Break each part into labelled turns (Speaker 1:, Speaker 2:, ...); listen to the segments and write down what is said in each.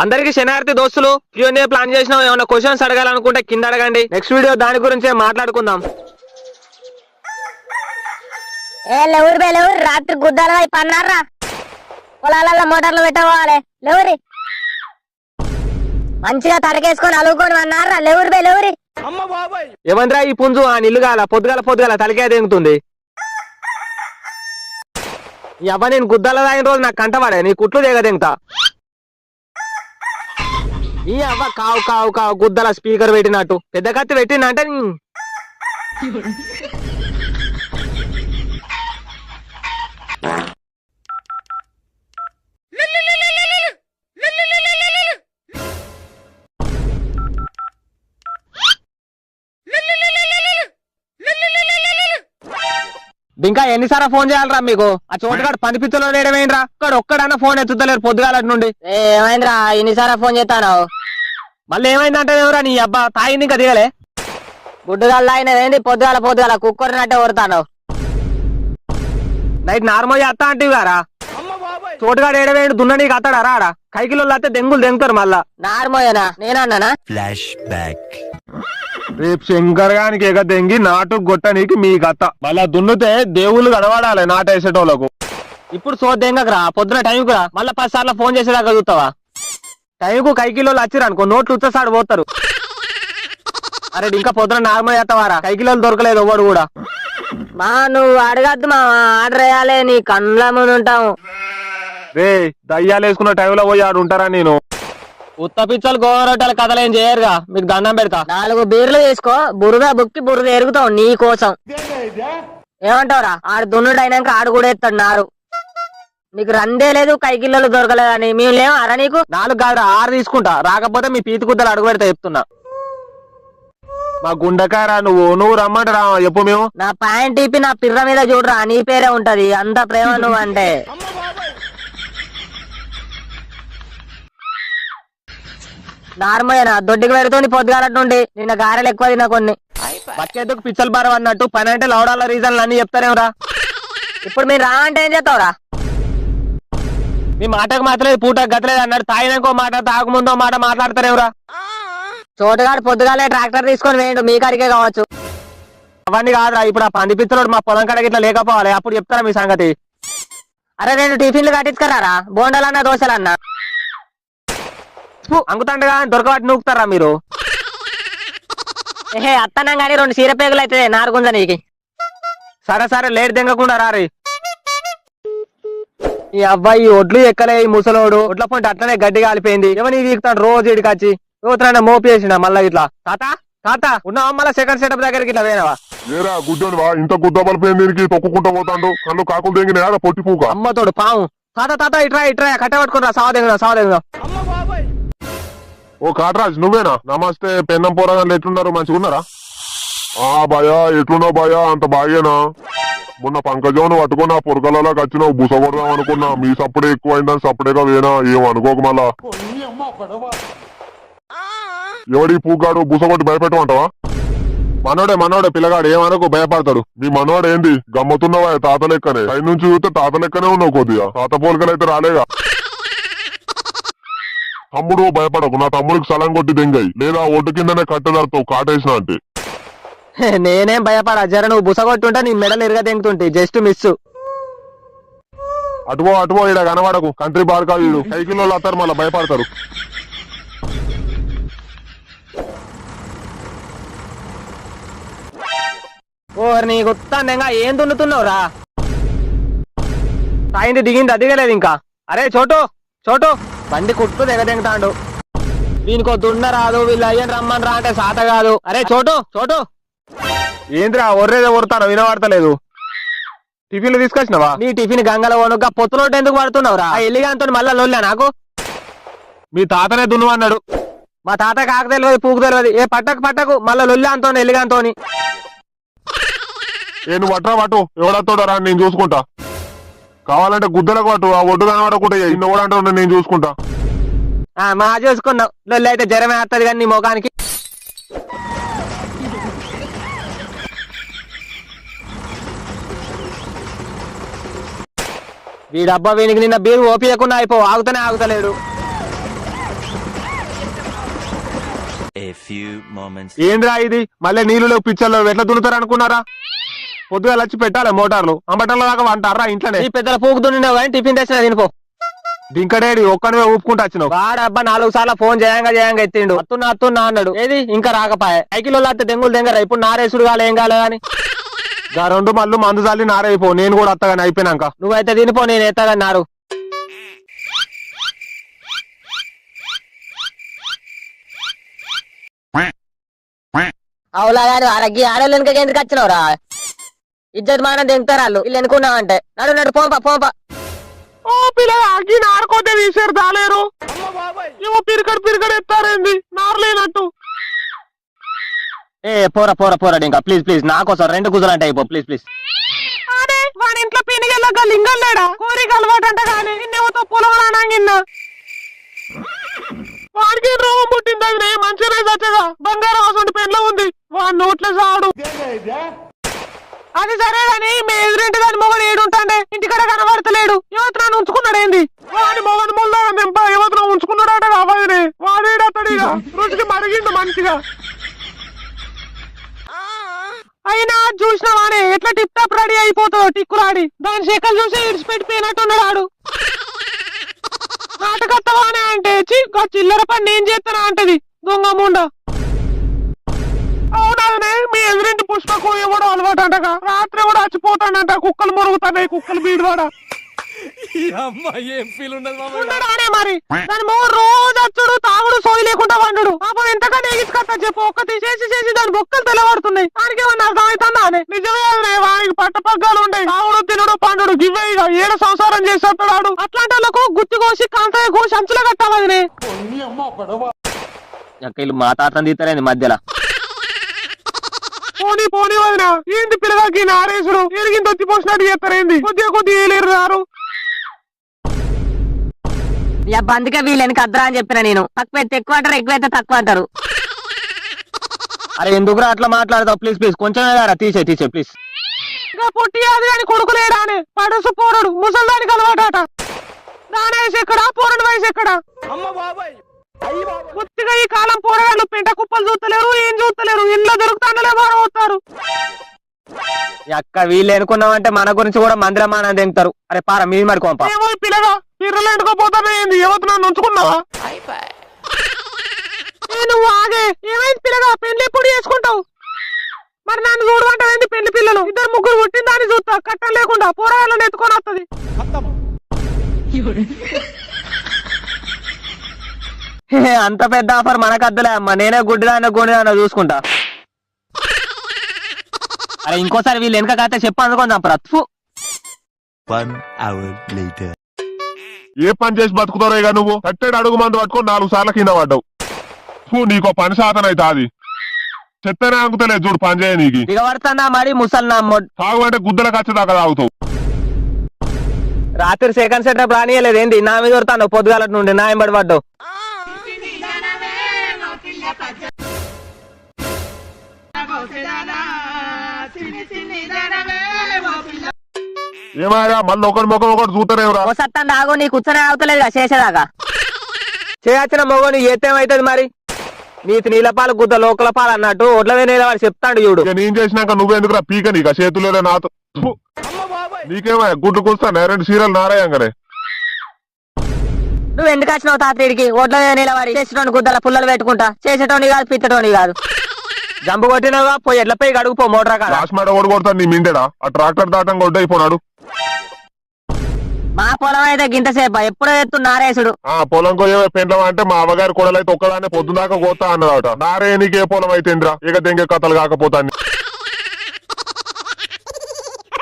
Speaker 1: అందరికి శనార్థి దోస్తులు Q&A ప్లాన్ చేసినాం. ఏమైనా క్వశ్చన్స్ అడగాలనుకుంటే కింద అడగండి. నెక్స్ట్ వీడియో దాని గురించే మాట్లాడుకుందాం.
Speaker 2: లేవురు రాత్రి గుద్దాల వైపు అన్నారా పొలాలలో మోటార్లు పెట్టవాలి లేవురి మంచిగా తడకేసుకొని అలుగుకొని అన్నారా లేవురి
Speaker 1: ఏమంద్రా ఈ పుంజు ఆ నిల్లుగాల పొద్దుగాల తలకే దెంగుతుంది. ఈ అవ్వ నేను గుద్దాల తాగిన రోజు నాకు కంటవాడే నీ కుట్లు దిగదెంగుతా. ఈ అవ్వ కావు గుద్దల స్పీకర్ పెట్టినట్టు పెద్ద కత్తి పెట్టిందంటే ఇంకా ఎన్నిసార్లు ఫోన్ చేయాలరా మీకు? ఆ చోటుగాడు పనిపిత్తలో లేడమేంద్రా? ఒక్కడన్నా ఫోన్ ఎత్తుతలేరు పొద్దుగాల నుండి.
Speaker 2: ఏమైందిరా ఇన్నిసార్లు ఫోన్ చేస్తాను
Speaker 1: మళ్ళీ ఏమైందంటే ఎవరా నీ అబ్బా తాగింది ఇంకా దిగలే
Speaker 2: గుడ్డుగాళ్ళు తాగినవేంది పొద్దుగాల కుక్కరినట్టే కొడతాను.
Speaker 1: నైట్ నార్మల్ చేస్తా అంటే గారా చోటుగాడు ఏడవేండి దున్న నీకు అత్తాడా రాడా? కైకిలో అయితే దెంగులు దెంగుతారు మళ్ళా.
Speaker 2: నార్మోయేనా నేనన్నానా?
Speaker 3: Flash back.
Speaker 1: రేపు శంకర్ గానికి ఎగ దెంగి నాటు గొట్టనికి మీ గత్త మళ్ళా దున్నుతే దేవుళ్ళు కనబడాలి నాటేసేటోళ్ళకు. ఇప్పుడు సో దెంగకరా పొద్దున టైంకు రా. మళ్ళా 10 సార్లు ఫోన్ చేసేదాకా చూస్తావా? టైంకు కైకిలోళ్ళు వచ్చిరు అనుకో నోట్లు ఉచ్చసాడు పోతారు. అరే ఇంకా పొద్దున నార్మల్ చేస్తావారా? కైకిలోళ్ళు దొరకలేదు ఎవడు కూడా.
Speaker 2: మా నువ్వు అడగద్దు మా ఆర్డర్ వేయాలి నీ కళ్ళ ముందు ఉంటాము.
Speaker 1: రే దయ్యాలు వేసుకున్న టైంలో పోయి ఆడు ఉంటారా? నేను ఉత్త పిచ్చలు గోరొట్టెల కథలు ఏం చేయరుగా మీకు దండం పెడతా.
Speaker 2: 4 బీర్లు తీసుకో బురద బుక్కి బురద ఎరుగుతావు నీ కోసం. ఏమంటావురా? ఆడు దున్నుడు అయినాక ఆడు కూడా ఎత్తాడు నారు. నీకు రందే లేదు కైకిల్లలు దొరకలేదు అని మేము లేవు అరా నీకు?
Speaker 1: 4 కాదు 6 తీసుకుంటా. రాకపోతే మీ పీతి కుద్దలు అడుగు పెడతా చెప్తున్నా. మా గుండకారా నువ్వు రమ్మంటారా చెప్పు మేము.
Speaker 2: నా ప్యాంట్ ఇప్పి నా పిర్ర మీద చూడరా నీ పేరే ఉంటది అంత ప్రేమ నువ్వు అంటే. నార్మల్ దొడ్డికి పెడుతుంది పొద్దుగాల నుండి. నిన్న గారెలు ఎక్కువ తిన్నా కొన్ని.
Speaker 1: బక్కేందుకు పిచ్చలు బారం అన్నట్టు పని అంటే లౌడాల రీజన్లు అన్ని చెప్తారేమరా?
Speaker 2: ఇప్పుడు మీరు రా అంటే ఏం చేస్తావురా?
Speaker 1: మీ మాటకు మాత్రలేదు పూటకు గతలేదు అన్నాడు. తాగినాకో మాట తాగముందో మాట మాట్లాడతారేమరా?
Speaker 2: చోటుగాడు పొద్దుగాలే ట్రాక్టర్ తీసుకొని వేయండు మీ కాడికే కావచ్చు.
Speaker 1: అవన్నీ కాదురా. ఇప్పుడు ఆ పంది పిచ్చలోడు మా పొలం కాడకి ఇట్లా లేకపోవాలి. అప్పుడు చెప్తారా మీ సంగతి.
Speaker 2: అరే 2 టిఫిన్లు కట్టించుకరారా బోండాలన్నా దోశలన్నా.
Speaker 1: అంగుతండగా దొరకబట్టి నూకుతారా మీరు?
Speaker 2: ఏహే అత్తనం గానీ 2 చీరపేగులు అయితే నారుగుంజ నీకి.
Speaker 1: సరే లేట్ దెంగకుండా రారి. ఈ అబ్బాయి ఒడ్లు ఎక్కలే ఈ ముసలోడు ఒడ్ల పొంటి అట్లనే గడ్డి కాలిపోయింది. ఎవరిని తీకుతాడు రోజు ఇడికొచ్చి యువతన మోపి వేసిన మళ్ళా ఇట్లా. తాత ఉన్నావా? మళ్ళా సెకండ్ సెటప్ దగ్గరికి ఇట్లా వేనవా?
Speaker 4: లేరా గుడ్డోనివా? ఇంత గుద్ద పలిపోయింది దీనికి తొక్కుకుంటా పోతాడు. కళ్ళు కాకులు తెంగిన పొట్టి పూక
Speaker 1: అమ్మతోడు పాము. తాత ఇట్రా కట్ట పట్టుకున్నా సావదేగుదా.
Speaker 4: ఓ కాటరాజ్ నువ్వేనా? నమస్తే పెన్నం పోరాగానే ఎట్లున్నారు? మంచిగా ఉన్నారా? భయా ఎట్లున్నావు భయా? అంత బాగేనా? మొన్న పంకజోను పట్టుకున్నా పొరకలలోకి వచ్చినావు బుస కొడదాం అనుకున్నా. మీ సప్పుడే ఎక్కువైందని సప్పుడేగా వేనా? ఏం అనుకోక మళ్ళా. ఎవడి పూగాడు బుస కొట్టి భయపెట్టమంటావా? మనోడే పిల్లగాడు ఏమనుకో భయపడతాడు. మీ మనోడు ఏంది గమ్మతున్నావా? తాత లెక్కనే పై నుంచి చూస్తే తాత లెక్కనే ఉన్నావు. కొద్దిగా తాత పోలికలైతే రాలేగా. తమ్ముడు భయపడకు. నా తమ్ముడికి సలం కొట్టి దెంగాయి లేదా ఒడ్డు కిందనే కట్టెదడతావు కాటేసిన అంటే.
Speaker 1: నేనేం భయపడా. జర నువ్వు బుసగొట్టుంటే నీ మెడలు ఇరగ దెంగుతుంటే జస్ట్ మిస్.
Speaker 4: అటువో ఈడ కనబడకు. కంట్రీ బార్కా వీడు సైకిల్ వాళ్ళు వస్తారు మళ్ళీ భయపడతారు.
Speaker 1: నీ గుత్తాంగా ఏం దున్నుతున్నావురా? తాయింది దిగింది దిగలేదు ఇంకా. అరే చోటు బండి కుట్టు దిగదెంగుతాడు. వీనికో దున్న రాదు. వీళ్ళు అయ్యని రమ్మని రా అంటే సాత కాదు. అరే చోటు ఏంద్రా ఒర్రేదో కొడతాను వినబడతలేదు. టిఫిన్లు తీసుకొచ్చినావా? నీ టిఫిన్ గంగల వనుక పొత్తులోటు ఎందుకు పడుతున్నావురా? ఆ ఎల్లిగాంతో మళ్ళా లొల్లా నాకు. మీ తాతనే దున్ను అన్నాడు. మా తాత కాక తెలియదు పూకు తెలియదు. ఏ పట్టకు మళ్ళా లొల్లా అంతో ఎల్లిగాంతోని.
Speaker 4: నువ్వు పట్టు ఎవడత్తోడో రా నేను చూసుకుంటా. కావాలంటే గుద్దలకు పట్టు. ఆ ఒడ్డు కనబడకుంటే ఇన్న ఓడంటే నేను చూసుకుంటా.
Speaker 1: మా చూసుకున్నావు లొల్లి అయితే జ్వరమే వస్తుంది కానీ నీ ముఖానికి. వీడబ్బా వీనికి నిన్న బీరు ఓపియకుండా అయిపో ఆగుతలేడు.
Speaker 3: A few moments.
Speaker 1: ఏంద్రా ఇది మళ్ళీ నీళ్ళు పిచ్చర్లో ఎట్లా దున్నుతారు అనుకున్నారా? పొద్దుగా వచ్చి పెట్టాలి మోటార్లు అంబటర్ల దాకా అంటారా ఇంట్లోనే. ఈ పెద్దల పూకు దున్నినావు కానీ టిఫిన్ తెచ్చినా తినిపో. దింకడేడి ఒక్కనే ఊపుకుంటా వచ్చినావు. వాడబ్బా 4 సార్లు ఫోన్ చేయంగా ఎత్తిండు. అత్తున్నా అన్నాడు. ఏది ఇంకా రాకపాయే. సైకిల్ అత్తే దెంగులు దెంగరా ఇప్పుడు నారేసుడు కాలే ఏం కాలే అని 2 మళ్ళీ మందు చాలి నారైపో. నేను కూడా అత్తగాని అయిపోయినాక నువ్వైతే తినిపో, నేను ఎత్తగాని నారు.
Speaker 2: అవులా గారు ఆరగ్గి ఆడోళ్ళు వెనుక ఎందుకు వచ్చినవురా? ఇజ్జత్ మానం దింగుతారు వాళ్ళు. వీళ్ళు ఎన్నుకున్నావంటే నడు పోంప.
Speaker 1: ఓ పిల్లగా నారుకోతే తీసారు దాలేరు. ఏమో పిరికడు ఎత్తారేంది నారలేనట్టు. ఏ పోరా ఇంకా ప్లీజ్ నా కోసం 2 గుజలంటే అయిపో ప్లీజ్. అదే వాడి ఇంట్లో పినిగెళ్ళగా లింగం లేడా కోరిక అలవాటు అంట కానీ నిన్నేమో పొలవరానంగిన్నా. వాడికి రోగం పుట్టింది. అది మంచిగా చచ్చగా బంగారం అవసరం పెండ్లో ఉంది. వాడి నోట్లే సాడు. అది సరే గాని మీ ఎదురింటి దాని మొగడు ఏడుంటాండే ఇంటికడ కనబడతలేడు. యువత నన్ను ఉంచుకున్నాడు ఏంది? వాడి మొగడు ముళ్ళ యువతను ఉంచుకున్నాడట కావాలి. వాడేడతడిగా రుచికి మరిగిండు మంచిగా. అయినా చూసినావానే ఎట్లా టిప్ టాప్ రెడీ అయిపోతావు టిక్కులాడి. దాని శేఖలు చూసి ఇడిచిపెట్టిపోయినట్టున్నాడు. నాటకత్తవానే అంటే చిల్లర పని నేను చేస్తానా అంటది దొంగ ముండ. అవునదనే మీ ఎదురింటి పుష్పకు ఎవడో అలవాటు అంటగా రాత్రి కూడా చచ్చిపోతాడంట. కుక్కలు మొరుగుతున్నాయి కుక్కలు బీడువాడ. ఉండడానే మరి దాని మొగ రోజు వచ్చుడు తాగుడు సోయి లేకుండా వండు. పాపం ఎంతకన్నా ఎగిసుకొస్తా చెప్పు. ఒక్కటి చేసి దాని బొక్కలు తెల్లబడుతున్నాయి. వానికి ఏమన్నా అర్థమవుతుందా అని? నిజమే వానికి పట్టపగ్గాలు ఉంటాయి. తాగుడు తినడు పండుడు గివ్వే ఇక 7 సంసారం చేస్తాడు. అట్లాంటి వాళ్ళకు గుత్తి కోసి కాంతాయ కోసి అంచులో కట్టాలని వీళ్ళు మా తాతను తీస్తారేంది మధ్యలో. పోనీ వదిన ఏంటి పిల్లగాకి నారేసుడు ఎరిగింది వచ్చి పోసినట్టు చేస్తారేంది? కొద్దిగా ఏలేరు రారు.
Speaker 2: అందుకే వీళ్ళు వెనక అద్దరా అని చెప్పిన నేను. తక్కువ అయితే ఎక్కువ అంటారు, ఎక్కువ అయితే తక్కువ అంటారు.
Speaker 1: అరే ఎందుకురా అట్లా మాట్లాడతావు? ప్లీజ్ కొంచెం తీసే ప్లీజ్. ఇంకా పొట్టి అది అని కొడుకులేడా అని పడుసు పోరడు ముసల్దానికి అలవాట. దాని వయసు ఎక్కడా పోరడు వయసు ఎక్కడా? కొద్దిగా ఈ కాలం పోరగాళ్ళు పెంట కుప్పలు చూస్తలేరు, ఏం చూస్తలేరు. ఇంట్లో దొరుకుతాండలే పోతారు. అక్క వీళ్ళు ఎనుకున్నామంటే మన గురించి కూడా మందిరమానం తింటారు. అరే పార మీ మరి కొంప పిల్లగా పిర్రలు ఎండుకోపోతానే యువత నన్ను ఉంచుకున్నావా? నువ్వు ఆగే ఏమైంది పిల్లగా? పెళ్లి ఎప్పుడు చేసుకుంటావు? మరి నన్ను చూడమంటావేంది? పెళ్లి పిల్లలు 2-3 పుట్టిందాన్ని చూస్తా కట్టం లేకుండా పోరాళ్ళని ఎత్తుకొని వస్తుంది. అంత పెద్ద ఆఫర్ మనకద్దులే అమ్మ. నేనే గుడ్డిదాన్న చూసుకుంటా. అరే ఇంకోసారి వీళ్ళు వెనక కాస్తే చెప్పు అందుకొని ప్రతు.
Speaker 3: 1 hour later.
Speaker 4: ఏ పని చేసి బతుకుతారో ఇక నువ్వు? కట్టేడు అడుగు మందు పట్టుకొని 4 సార్లు కింద పడ్డావు. నీకో పని సాధన అయితే అది చెత్తనే అనుకుతలేదు చూడు పని చేయ. నీకు
Speaker 1: దిగబడుతున్నా మరి ముసలి
Speaker 4: తాగు అంటే గుద్దల ఖచ్చితంగా తాగుతావు.
Speaker 1: రాత్రి సెకండ్ సెట్ రానియలేదు ఏంది? నా మీద దొరుకుతాను పొద్దుగాల నుండి నా ఎంబడి పడ్డావు.
Speaker 4: ఏమాయా మళ్ళీ ఒకటి ముఖం చూస్తారేమరా?
Speaker 2: సత్తాను ఆగో నీ కూర్చొని అవుతలేదు చేసేదాకా.
Speaker 1: చేయొచ్చిన మొగని ఏతేమైతుంది మరి? నీతి నీళ్ళపాలు గుద్ద లోకల పాలు అన్నట్టు ఒడ్లవే వాడు చెప్తాడు చూడు.
Speaker 4: నేను చేసినాక నువ్వెందుకురా పీక? నీక చేతులేదా నాతో? నీకేమయ్యా గుడ్లు కూస్తాను 2 సీరియల్ నారాయంగానే.
Speaker 2: నువ్వు ఎందుకు వచ్చినావు తాతడికి? ఒడ్లవే నిలబడి చేసేటోని గుద్దల పుల్లలు పెట్టుకుంటా. చేసేటోని కాదు పిచ్చటోని కాదు.
Speaker 1: జంపు కొట్టినవా పోయి ఎట్ల పోయి అడుగుపో మోటార్ కాడ.
Speaker 4: రాష్మాట కొడతాడు నీ మిండెడా? ఆ ట్రాక్టర్ దాటం కొట్టయిపోనాడు.
Speaker 2: మా పొలం అయితే గింతసేప ఎప్పుడో ఎత్తు నారేసుడు.
Speaker 4: పొలం కొయ్యే పెండ్లం అంటే మా అవ్వగారి కొడలైతే ఒక్కదాన్ని పొద్దుదాకా కోతా అన్నదట. నారే నీకే పొలం అయితే ఇక దెంగే కథలు కాకపోతాను.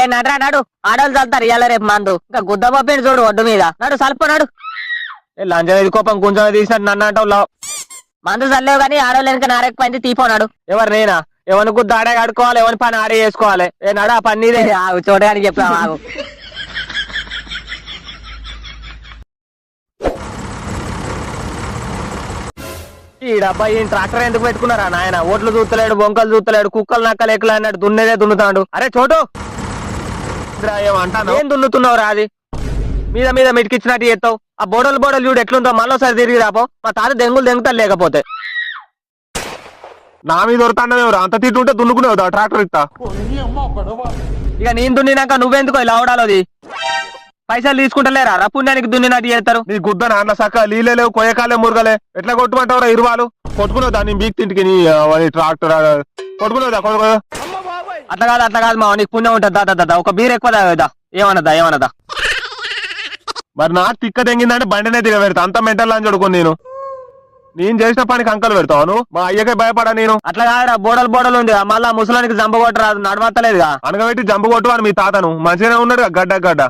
Speaker 2: ఏ నడరా నడు, ఆడోళ్ళు చల్తారు ఇవాళ రేపు మందు. ఇంకా గుద్ద పప్పిని చూడు ఒడ్డు మీద. నడు సల్ప నడు.
Speaker 1: లంచం కోపం కొంచెం తీసినట్టు నన్ను అంటావు.
Speaker 2: మందు చల్లేవు కానీ ఆడోళ్ళు వెనక నారెక్కిపోయింది తీపోనాడు.
Speaker 1: ఎవరు నేనా? ఎవరి గుద్ద ఆడే ఆడుకోవాలి, ఎవరి పని ఆడే చేసుకోవాలి. ఏ నడా పని నీదే.
Speaker 2: ఆగు చూడడానికి చెప్పావు ఆగు.
Speaker 1: ఈ డబ్బా ఈ ట్రాక్టర్ ఎందుకు పెట్టుకున్నారా నాయన? ఓట్లు చూస్తలేడు, బొంకలు చూస్తలేడు, కుక్కలు నక్కలు ఎక్కలు అన్నాడు. దున్నేదే దున్నుతాడు. అరే చోటు ఏమంటాను? ఏం దున్నుతున్నావు రాది? మీద మిటికిచ్చినట్టు చేస్తావు. ఆ బోడలు చూడు ఎట్లుందో. మళ్ళీసారి తిరిగి రాపో. మా తాత దెంగులు దెంగుతారు లేకపోతే. నా మీద దొరుకుతాండేవరా అంత తిట్టు ఉంటే దున్నుకునేవుదా ట్రాక్టర్ ఇస్తా ఇక నేను దున్నినాక నువ్వెందుకో ఇలా అవడాలోది పైసలు తీసుకుంటలేరా రా పుణ్యానికి దున్నినట్టు చేస్తారు నీ గుద్ద నాన్న సక్క నీళ్ళే లేవు కొయ్యకాలే మురగలే ఎట్లా కొట్టుమంటావురా ఇరువాలు కొట్టుకునేదా నీ బీక్ తింటికి నీ ట్రాక్టర్ కొట్టుకునేదా అట్లా కాదు మా నీకు పుణ్యం ఉంటుంది దాదా ఒక బీర్ ఎక్కువ తాగదా ఏమన్నదా మరి నాకు తిక్క తెంగిందంటే బండినే దిగ పెడతా అంత మెంటల్ అని చూడుకుని నేను చేసిన పనికి అంకలు పెడతాను మా అయ్యకే భయపడా నేను అట్లా కాదురా బోడలు ఉంది మళ్ళా ముసలానికి జంబ కొట్టరాదు నడవత్తలేదుగా అనగబెట్టి జంబ కొట్టు అని మీ తాతను మంచిగానే ఉన్నాడు గడ్డ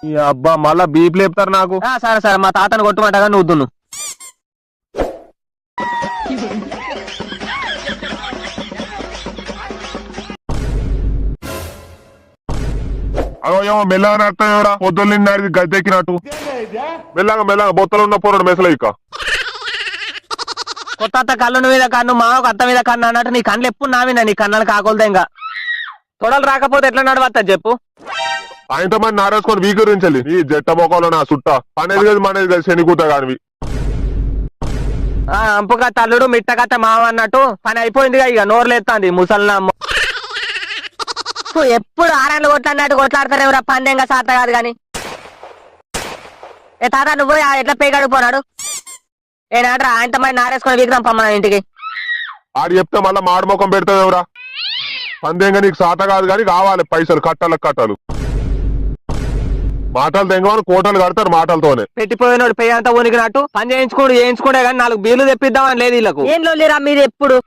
Speaker 1: ఈ అబ్బా మళ్ళా బీప్ లేపుతారు నాకు సరే మా తాతను కొట్టుమంటగా నువ్వు దున్ను
Speaker 4: అదో ఏమో మెల్లగా నడతావురా పొద్దున్న నిన్న గద్దెక్కినట్టు మెల్లగా బొత్తలు ఉన్న పోరాడు మెసలు ఇక
Speaker 1: కొత్త అత్త కళ్ళు మీద కన్ను మావకు అత్త మీద కన్ను అన్నట్టు నీ కళ్ళు ఎప్పుడు నావినా నీ కన్నాలు కాకూడదు ఇంకా తొడలు రాకపోతే ఎట్లా నడవత్తా చెప్పు
Speaker 4: ఆయనతో మంది నారేసుకొని వీకరించాలి ఈ జట్ట మొక్కలో నా సుట్ట పనేది కదా మనది కదా శనికూత కానివి
Speaker 1: అంపుగా తల్లుడు మిట్టకత్త మావ అన్నట్టు పని అయిపోయిందిగా ఇక నోరులేస్తాంది ముసలినమ్మ
Speaker 2: ఎప్పుడు ఆరాళ్ళు కొట్లాడినట్టు కొట్లాడతారేవరా పందెంగా సాత కాదు గాని ఏ తాత నువ్వు ఎట్లా పేగడు పోనాడు ఏనాడ్రా ఆయనతో మరి నారేసుకొని వీకరం పమ్మన ఇంటికి
Speaker 4: ఆడు చెప్తే మళ్ళా మాడుముఖం పెడతావురా పందేంగా నీకు సాత కాదు కానీ కావాలి పైసలు కట్టాలు మాటలు తెంగమని కోటలు కడతారు మాటలతోనే
Speaker 1: పెట్టిపోయినోడు పెయ్యి అంతా ఉనికినట్టు పని చేయించుకుంటే కానీ 4 బీర్లు తెప్పిద్దామని లేదు వీళ్ళకు
Speaker 2: ఏం లోలేరా మీరు ఎప్పుడు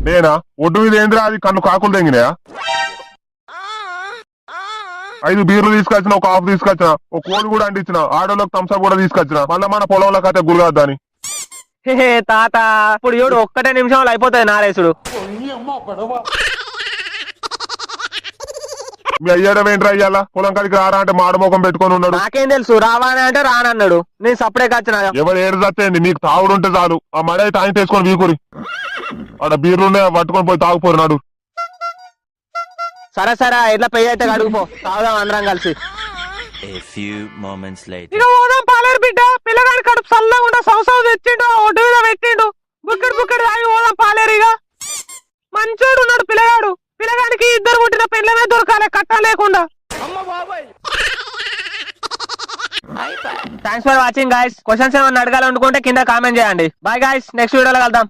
Speaker 4: నేనా ఒడ్డు మీద ఏందిరా అది కన్ను కాకులు తెంగినాయా 5 బీర్లు తీసుకొచ్చిన ఒక హాఫ్ తీసుకొచ్చిన ఒక కోడి కూడా అంటించిన ఆడోళ్ళకి థమ్స్అప్ కూడా తీసుకొచ్చిన మళ్ళీ మన పొలంలోకి అయితే గురిగద్దని
Speaker 1: తాత ఇప్పుడు చూడు ఒక్కటే నిమిషంలో అయిపోతుంది నారేసుడు
Speaker 4: మీ అయ్యాడ ఏంట్రా అయ్యాలా పొలం కాడికి రారా అంటే మాడమోకం పెట్టుకొని ఉన్నాడు
Speaker 1: నాకేం తెలుసు రావాని అంటే రానన్నాడు నేను సపరేట్ వచ్చిన
Speaker 4: ఎవరు ఏడు చచ్చేయండి నీకు తాగుడు ఉంటే చాలు ఆ మడ అయితే ఆయన తీసుకొని వీకురి ఆడ బీర్లు పట్టుకొని పోయి తాగుపోరు
Speaker 1: సరే ఎట్లా పెయ్యి అయితే అడుగుపో తాగుదాం అందరం కలిసి
Speaker 3: A few moments later.
Speaker 1: ఇక పోదాం పాలేరు బిడ్డ పిల్లగాడి కడుపు చల్లగా ఉండ సంవత్సరం తెచ్చిండు ఒడ్డు మీద పెట్టిండు బుక్కడి తాగి పోదాం పాలేరు ఇక మంచోడు ఉన్నాడు పిల్లగాడికి 2 పుట్టిన పిల్లమే దొరకాలి కట్ట లేకుండా thanks for watching guys questions ఏమన్నా అడగాలనుకుంటే కింద కామెంట్ చేయండి బాయ్ గైస్ నెక్స్ట్ వీడియోలో కలుద్దాం